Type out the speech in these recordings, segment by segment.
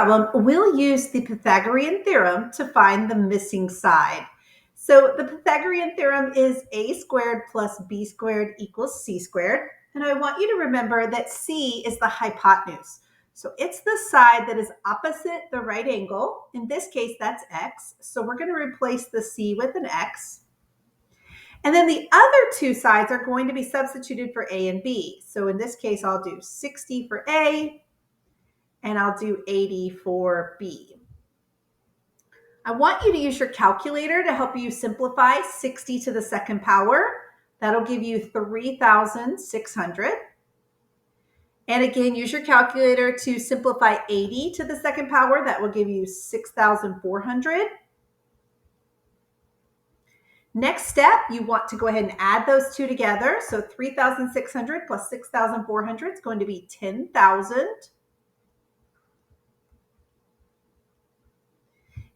problem, we'll use the Pythagorean theorem to find the missing side. So the Pythagorean theorem is a squared plus b squared equals c squared. And I want you to remember that c is the hypotenuse. So it's the side that is opposite the right angle. In this case, that's x. So we're going to replace the c with an x. And then the other two sides are going to be substituted for a and b. So in this case, I'll do 60 for a, and I'll do 80 for b. I want you to use your calculator to help you simplify 60 to the second power. That'll give you 3,600. And again, use your calculator to simplify 80 to the second power. That will give you 6,400. Next step, you want to go ahead and add those two together. So 3,600 plus 6,400 is going to be 10,000.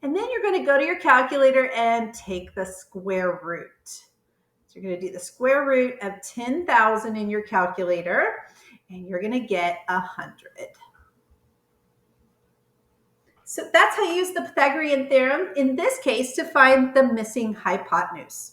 And then you're going to go to your calculator and take the square root. So you're going to do the square root of 10,000 in your calculator, and you're going to get 100. So that's how you use the Pythagorean theorem, in this case, to find the missing hypotenuse.